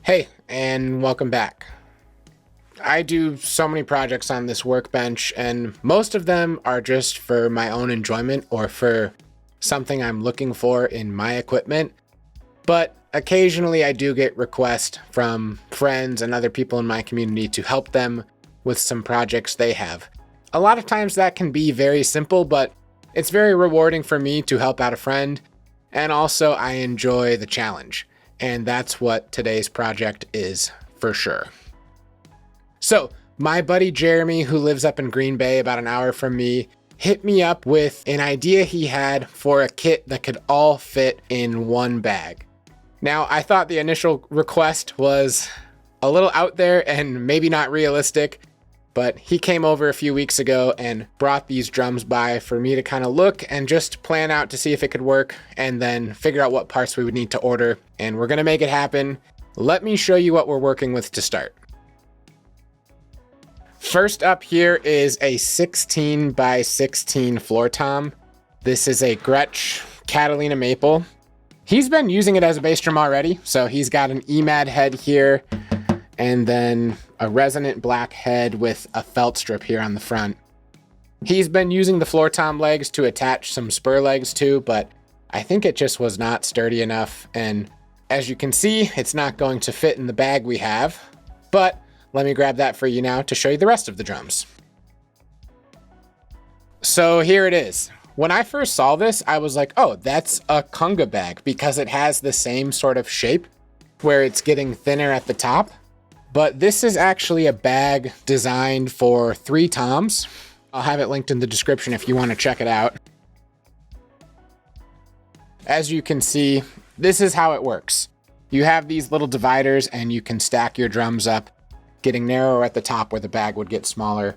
Hey, and welcome back. I do so many projects on this workbench, and most of them are just for my own enjoyment or for something I'm looking for in my equipment. But occasionally I do get requests from friends and other people in my community to help them with some projects they have. A lot of times that can be very simple, but it's very rewarding for me to help out a friend, and also I enjoy the challenge. And that's what today's project is for sure. So, my buddy Jeremy, who lives up in Green Bay about an hour from me, hit me up with an idea he had for a kit that could all fit in one bag. Now, I thought the initial request was a little out there and maybe not realistic, but he came over a few weeks ago and brought these drums by for me to kind of look and just plan out to see if it could work and then figure out what parts we would need to order. And we're going to make it happen. Let me show you what we're working with to start. First up here is a 16 by 16 floor tom. This is a Gretsch Catalina maple. He's been using it as a bass drum already, so he's got an EMAD head here and then a resonant black head with a felt strip here on the front. He's been using the floor tom legs to attach some spur legs to, but I think it just was not sturdy enough, and as you can see, it's not going to fit in the bag we have, but let me grab that for you now to show you the rest of the drums. So here it is. When I first saw this, I was like, oh, that's a conga bag because it has the same sort of shape where it's getting thinner at the top. But this is actually a bag designed for 3 toms. I'll have it linked in the description if you want to check it out. As you can see, this is how it works. You have these little dividers and you can stack your drums up, getting narrower at the top where the bag would get smaller.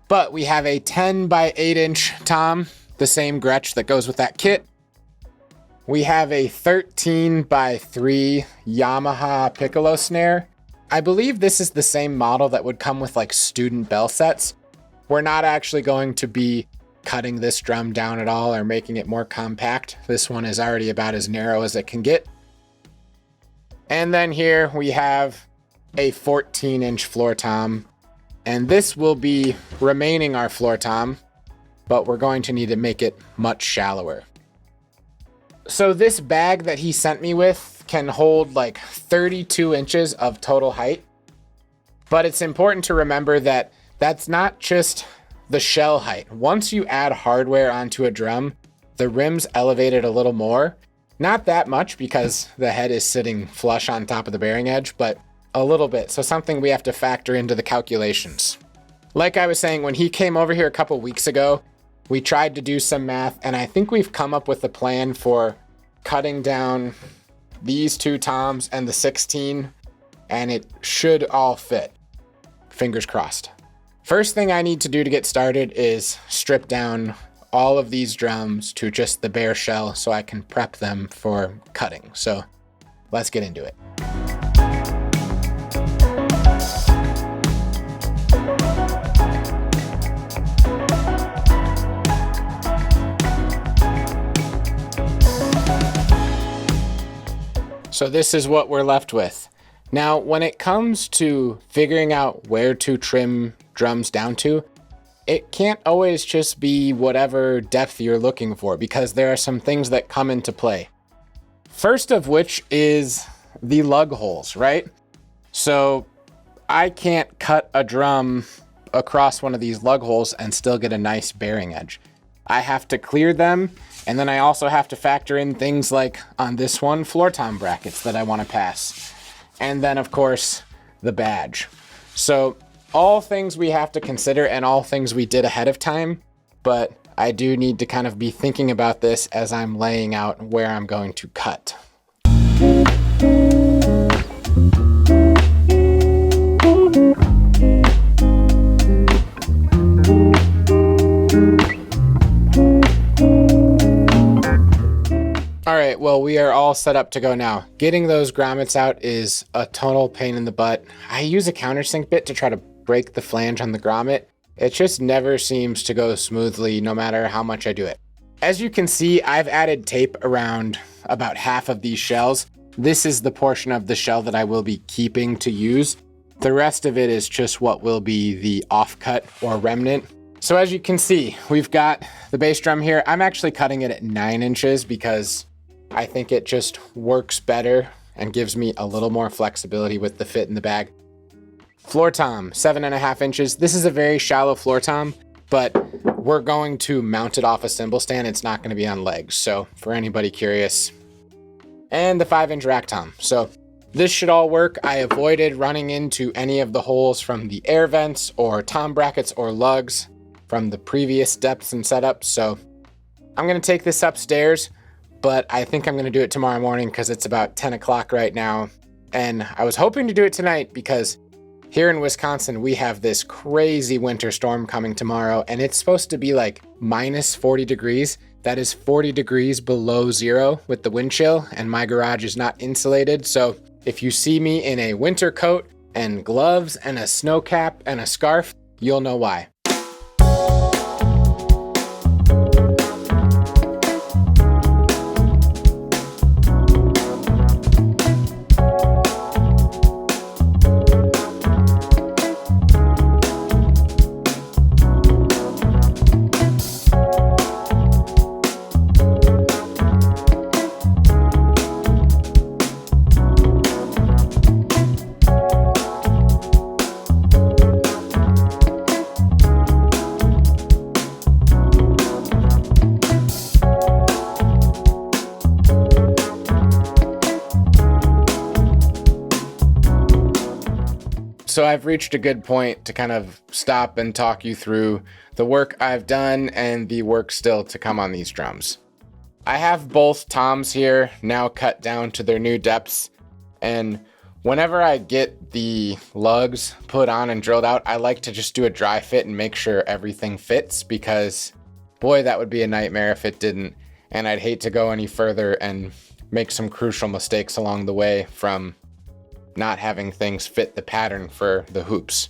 But we have a 10 by 8 inch tom, the same Gretsch that goes with that kit. We have a 13 by 3 Yamaha piccolo snare. I believe this is the same model that would come with like student bell sets. We're not actually going to be cutting this drum down at all or making it more compact. This one is already about as narrow as it can get. And then here we have a 14 inch floor tom, and this will be remaining our floor tom, but we're going to need to make it much shallower. So this bag that he sent me with can hold like 32 inches of total height, but it's important to remember that that's not just the shell height. Once you add hardware onto a drum, the rim's elevated a little more. Not that much because the head is sitting flush on top of the bearing edge, but a little bit. So something we have to factor into the calculations. Like I was saying, when he came over here a couple weeks ago, we tried to do some math, and I think we've come up with a plan for cutting down these 2 toms and the 16, and it should all fit. Fingers crossed. First thing I need to do to get started is strip down all of these drums to just the bare shell so I can prep them for cutting. So let's get into it. So this is what we're left with. Now, when it comes to figuring out where to trim drums down to, it can't always just be whatever depth you're looking for because there are some things that come into play. First of which is the lug holes, right? So I can't cut a drum across one of these lug holes and still get a nice bearing edge. I have to clear them, and then I also have to factor in things like on this one, floor tom brackets that I want to pass. And then of course, the badge. So all things we have to consider and all things we did ahead of time, but I do need to kind of be thinking about this as I'm laying out where I'm going to cut. All right, well, we are all set up to go now. Getting those grommets out is a total pain in the butt. I use a countersink bit to try to break the flange on the grommet. It just never seems to go smoothly no matter how much I do it. As you can see, I've added tape around about half of these shells. This is the portion of the shell that I will be keeping to use. The rest of it is just what will be the offcut or remnant. So as you can see, we've got the bass drum here. I'm actually cutting it at 9 inches because I think it just works better and gives me a little more flexibility with the fit in the bag. Floor tom, 7.5 inches. This is a very shallow floor tom, but we're going to mount it off a cymbal stand. It's not going to be on legs. So for anybody curious, and the 5-inch rack tom. So this should all work. I avoided running into any of the holes from the air vents or tom brackets or lugs from the previous depths and setups. So I'm going to take this upstairs, but I think I'm going to do it tomorrow morning because it's about 10 o'clock right now. And I was hoping to do it tonight because here in Wisconsin, we have this crazy winter storm coming tomorrow, and it's supposed to be like minus 40 degrees. That is 40 degrees below zero with the wind chill, and my garage is not insulated. So if you see me in a winter coat and gloves and a snow cap and a scarf, you'll know why. So I've reached a good point to kind of stop and talk you through the work I've done and the work still to come on these drums. I have both toms here now cut down to their new depths, and whenever I get the lugs put on and drilled out, I like to just do a dry fit and make sure everything fits, because boy, that would be a nightmare if it didn't, and I'd hate to go any further and make some crucial mistakes along the way from not having things fit the pattern for the hoops.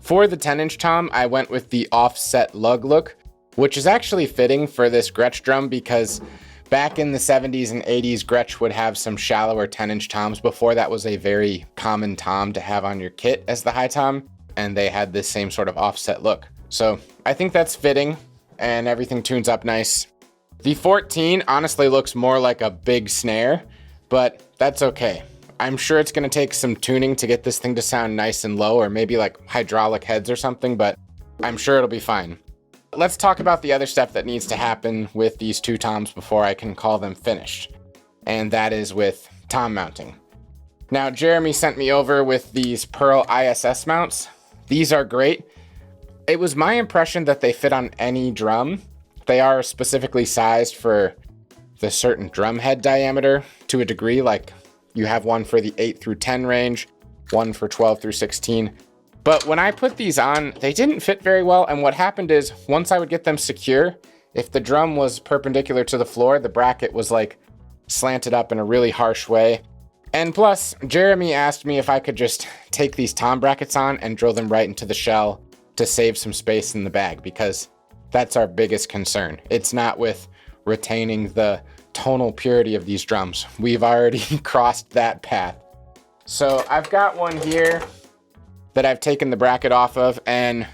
For the 10-inch tom, I went with the offset lug look, which is actually fitting for this Gretsch drum because back in the 70s and 80s, Gretsch would have some shallower 10-inch toms. Before that was a very common tom to have on your kit as the high tom, and they had this same sort of offset look. So I think that's fitting and everything tunes up nice. The 14 honestly looks more like a big snare, but that's okay. I'm sure it's going to take some tuning to get this thing to sound nice and low, or maybe like hydraulic heads or something, but I'm sure it'll be fine. Let's talk about the other step that needs to happen with these two toms before I can call them finished, and that is with tom mounting. Now, Jeremy sent me over with these Pearl ISS mounts. These are great. It was my impression that they fit on any drum. They are specifically sized for the certain drum head diameter to a degree, like you have one for the 8 through 10 range, one for 12 through 16. But when I put these on, they didn't fit very well. And what happened is once I would get them secure, if the drum was perpendicular to the floor, the bracket was like slanted up in a really harsh way. And plus, Jeremy asked me if I could just take these tom brackets on and drill them right into the shell to save some space in the bag, because that's our biggest concern. It's not with retaining the tonal purity of these drums. We've already crossed that path. So I've got one here that I've taken the bracket off of, and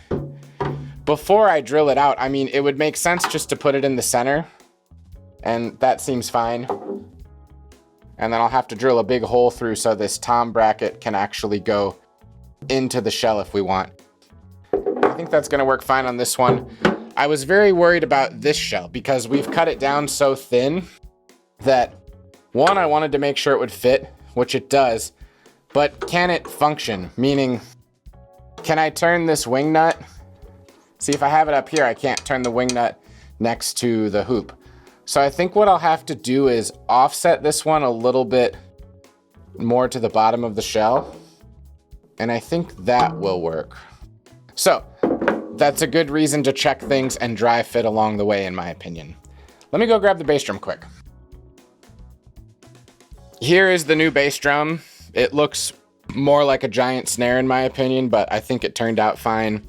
before I drill it out, I mean, it would make sense just to put it in the center, and that seems fine. And then I'll have to drill a big hole through so this tom bracket can actually go into the shell if we want. I think that's gonna work fine on this one. I was very worried about this shell because we've cut it down so thin that, one, I wanted to make sure it would fit, which it does, but can it function? Meaning, can I turn this wing nut? See, if I have it up here, I can't turn the wing nut next to the hoop. So I think what I'll have to do is offset this one a little bit more to the bottom of the shell, and I think that will work. So that's a good reason to check things and dry fit along the way, in my opinion. Let me go grab the bass drum quick. Here is the new bass drum. It looks more like a giant snare in my opinion, but I think it turned out fine.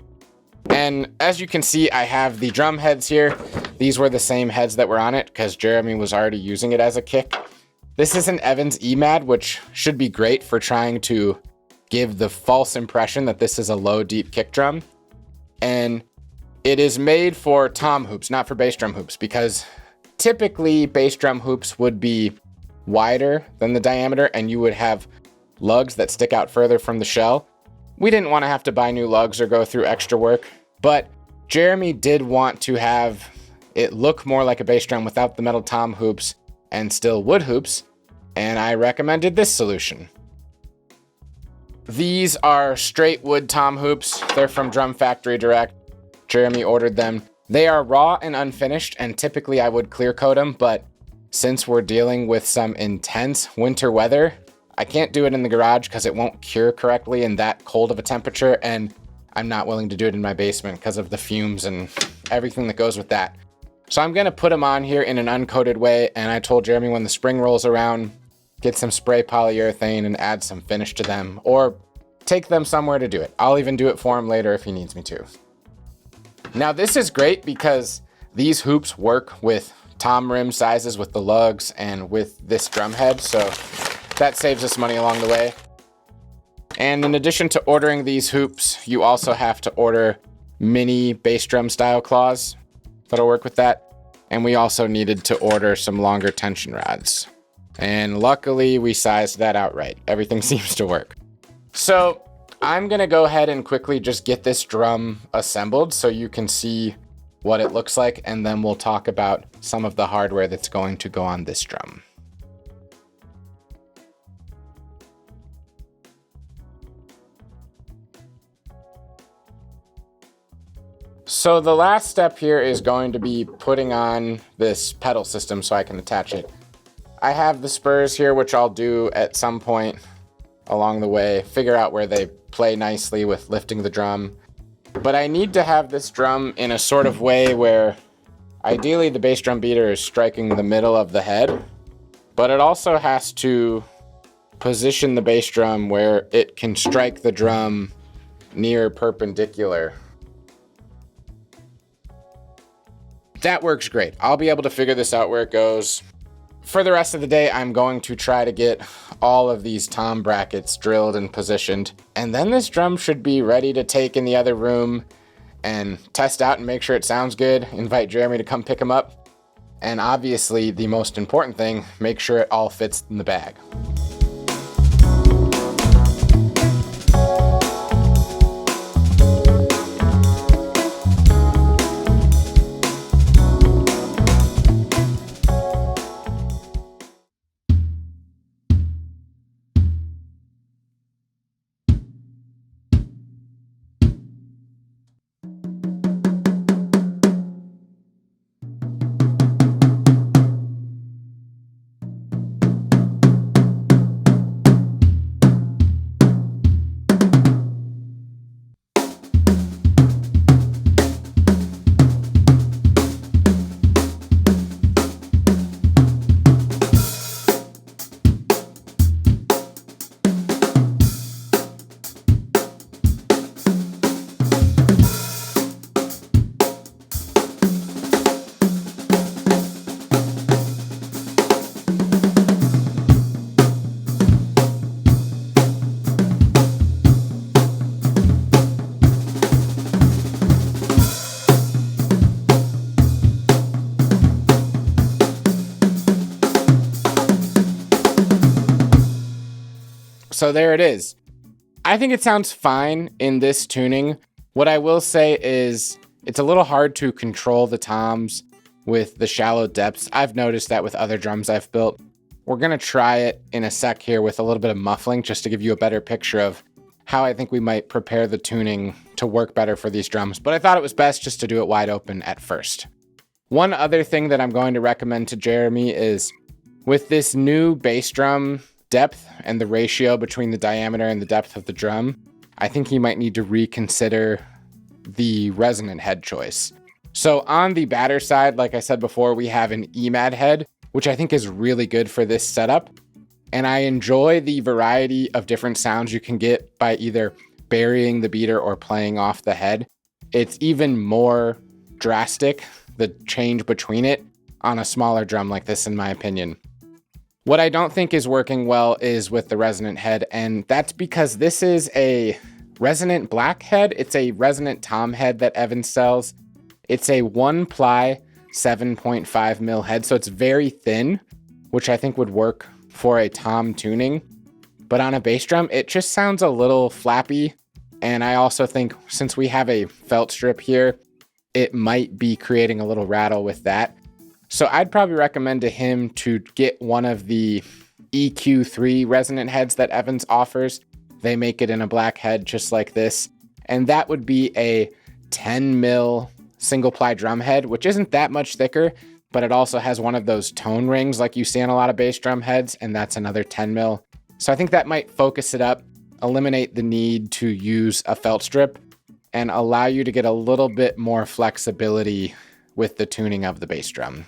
And as you can see, I have the drum heads here. These were the same heads that were on it because Jeremy was already using it as a kick. This is an Evans EMAD, which should be great for trying to give the false impression that this is a low, deep kick drum. And it is made for tom hoops, not for bass drum hoops, because typically bass drum hoops would be wider than the diameter and you would have lugs that stick out further from the shell. We didn't want to have to buy new lugs or go through extra work, but Jeremy did want to have it look more like a bass drum without the metal tom hoops and still wood hoops, and I recommended this solution. These are straight wood tom hoops. They're from Drum Factory Direct. Jeremy ordered them. They are raw and unfinished, and typically I would clear coat them, but since we're dealing with some intense winter weather, I can't do it in the garage because it won't cure correctly in that cold of a temperature, and I'm not willing to do it in my basement because of the fumes and everything that goes with that. So I'm gonna put them on here in an uncoated way, and I told Jeremy when the spring rolls around, get some spray polyurethane and add some finish to them, or take them somewhere to do it. I'll even do it for him later if he needs me to. Now this is great because these hoops work with tom rim sizes with the lugs and with this drum head, so that saves us money along the way. And in addition to ordering these hoops, you also have to order mini bass drum style claws that'll work with that. And we also needed to order some longer tension rods. And luckily we sized that out right. Everything seems to work. So I'm gonna go ahead and quickly just get this drum assembled so you can see what it looks like, and then we'll talk about some of the hardware that's going to go on this drum. So the last step here is going to be putting on this pedal system so I can attach it. I have the spurs here, which I'll do at some point along the way, figure out where they play nicely with lifting the drum. But I need to have this drum in a sort of way where ideally the bass drum beater is striking the middle of the head, but it also has to position the bass drum where it can strike the drum near perpendicular. That works great. I'll be able to figure this out where it goes. For the rest of the day, I'm going to try to get all of these tom brackets drilled and positioned. And then this drum should be ready to take in the other room and test out and make sure it sounds good. Invite Jeremy to come pick him up. And obviously, the most important thing, make sure it all fits in the bag. So there it is. I think it sounds fine in this tuning. What I will say is it's a little hard to control the toms with the shallow depths. I've noticed that with other drums I've built. We're gonna try it in a sec here with a little bit of muffling just to give you a better picture of how I think we might prepare the tuning to work better for these drums, but I thought it was best just to do it wide open at first. One other thing that I'm going to recommend to Jeremy is with this new bass drum depth and the ratio between the diameter and the depth of the drum, I think he might need to reconsider the resonant head choice. So on the batter side, like I said before, we have an EMAD head, which I think is really good for this setup. And I enjoy the variety of different sounds you can get by either burying the beater or playing off the head. It's even more drastic, the change between it, on a smaller drum like this, in my opinion. What I don't think is working well is with the resonant head, and that's because this is a resonant black head. It's a resonant tom head that Evan sells. It's a 1-ply 7.5 mil head, so it's very thin, which I think would work for a tom tuning. But on a bass drum, it just sounds a little flappy. And I also think since we have a felt strip here, it might be creating a little rattle with that. So I'd probably recommend to him to get one of the EQ3 resonant heads that Evans offers. They make it in a black head just like this. And that would be a 10 mil single ply drum head, which isn't that much thicker, but it also has one of those tone rings like you see on a lot of bass drum heads, and that's another 10 mil. So I think that might focus it up, eliminate the need to use a felt strip, and allow you to get a little bit more flexibility with the tuning of the bass drum.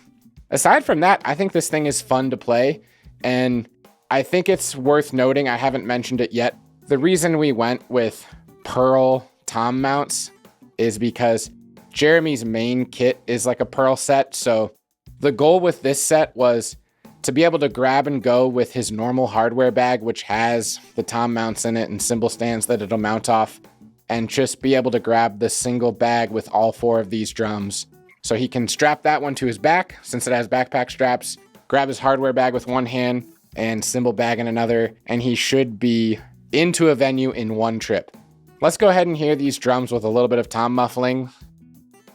Aside from that, I think this thing is fun to play, and I think it's worth noting, I haven't mentioned it yet, the reason we went with pearl tom mounts is because Jeremy's main kit is like a pearl set, so the goal with this set was to be able to grab and go with his normal hardware bag, which has the tom mounts in it and cymbal stands that it'll mount off, and just be able to grab the single bag with all 4 of these drums. So he can strap that one to his back, since it has backpack straps, grab his hardware bag with one hand and cymbal bag in another, and he should be into a venue in one trip. Let's go ahead and hear these drums with a little bit of tom muffling.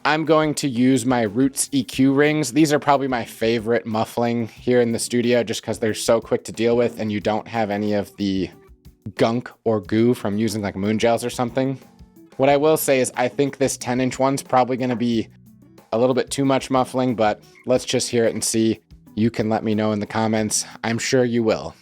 I'm going to use my Roots EQ rings. These are probably my favorite muffling here in the studio just because they're so quick to deal with and you don't have any of the gunk or goo from using like moon gels or something. What I will say is I think this 10-inch one's probably going to be a little bit too much muffling, but let's just hear it and see. You can let me know in the comments. I'm sure you will.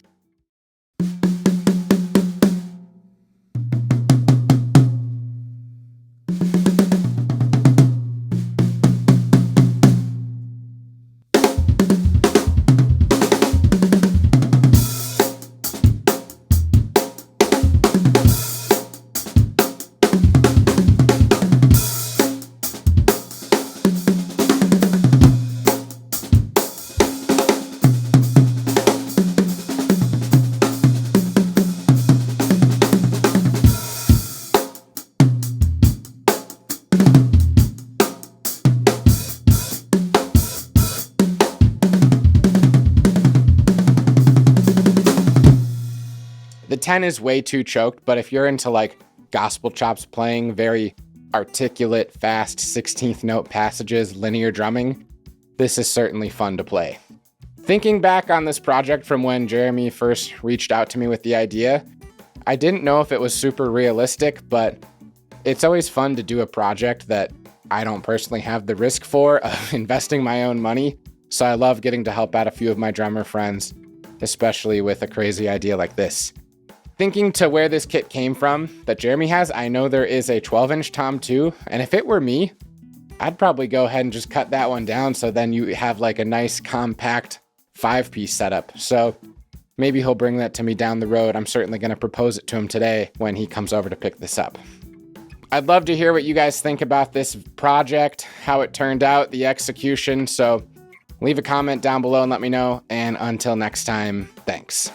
The 10 is way too choked, but if you're into like gospel chops playing, very articulate, fast 16th note passages, linear drumming, this is certainly fun to play. Thinking back on this project from when Jeremy first reached out to me with the idea, I didn't know if it was super realistic, but it's always fun to do a project that I don't personally have the risk for of investing my own money. So I love getting to help out a few of my drummer friends, especially with a crazy idea like this. Thinking to where this kit came from that Jeremy has, I know there is a 12-inch tom too, and if it were me, I'd probably go ahead and just cut that one down so then you have like a nice compact 5-piece setup. So maybe he'll bring that to me down the road. I'm certainly going to propose it to him today when he comes over to pick this up. I'd love to hear what you guys think about this project, how it turned out, the execution. So leave a comment down below and let me know. And until next time, thanks.